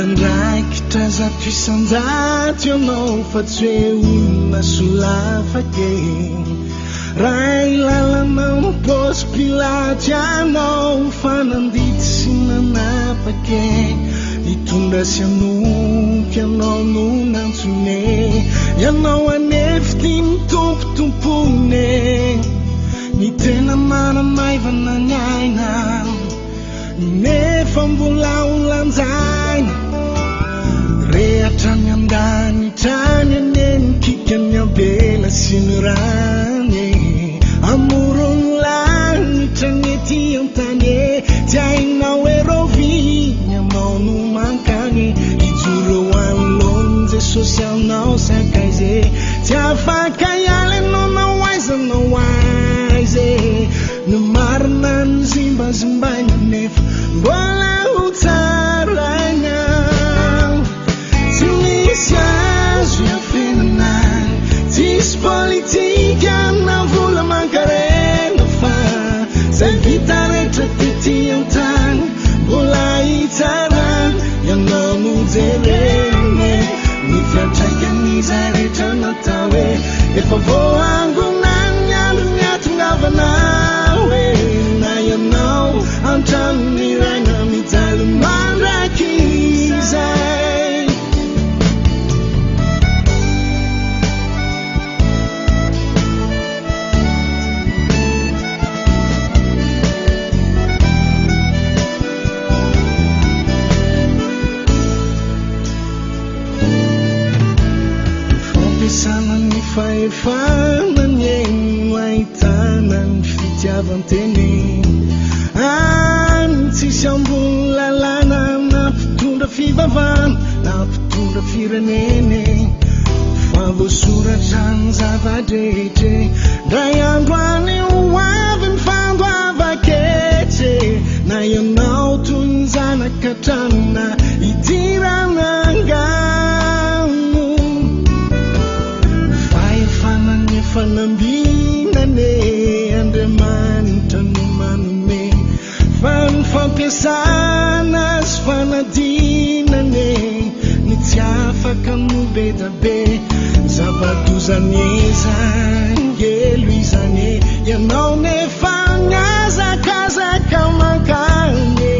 nandraikitra zato isan-jato ianao fa tsy hoe olona solafake raha ilalanao mipôsy pilaty ianao fa nandity sy nanapake nitondra sy anoky ianao no nantsone ianao anefity mitompotompone ny tena manamaivana ny aina nefa mbola olanjaina rehatra ny andany trany aneny kikany abela sy ny rany amorony lanitra ny ety antany tsy ainao eroviny anao no mankany ijoro anolony jesosy anao sakaize tsy afaka iala anao nao aizanao aize ny marina ny zimbazimbaina nefa mbola ho tsaraina tsy misy azo iafenana tsisy politika na vola mankarena fa zay vita rehetra tety antany mbola hitsarana ianao no jereny ny fiantraikan'izay rehetra natao hoe efa voangonany ny andro ny atongavana hoe na ianao antranony raina mijaly mandrakizay fampiasana ny fahefana ny eno ahitana ny fitiavan-teny any tsisy ambony lalàna nampitondra fivavana nampitondra firenene fa voasoratra ny zavadrehetre ndray andro any ho avy ny fandoavaketre na ianao toy ny zanakatranona idirana angano fahefanany fanambinane andriamanitra no manome fa ny fampiasana sy fanadinane ny tsy afaka no be da be zavadozany ezangelo izany ianao nefa miazakazaka mankany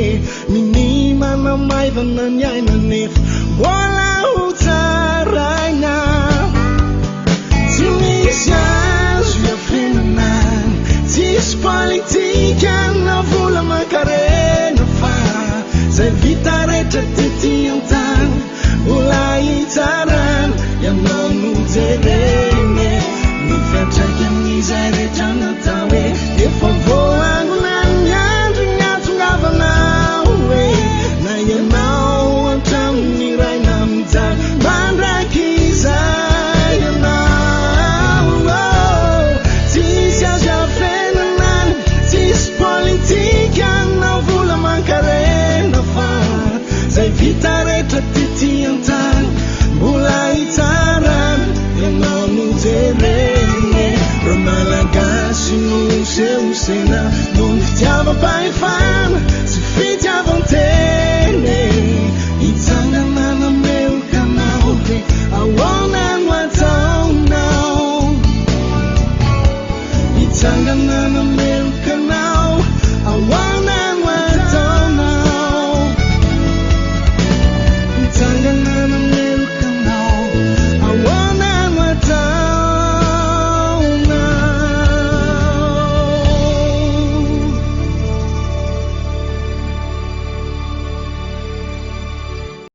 minimana maivana ny aina nefa mbola ho tsaraina tsy misy azo iafenana tsisy politika na vola mankarena fa zay vita rehetra tety antany mbola hitsarana ianao no jereny ny fiantraikan'izay rehetra natao hoe efa voangonany ny andro ny atongavana hoe na ianao antranony raina mijaly mandrakizay ianao tsisy azo iafenana tsisy politika na vola mankarena fa zay vita rehetra tety antany mbola hitsarana ianao no jereny ro malagasy no sehosena no ny fitiavam-pahefana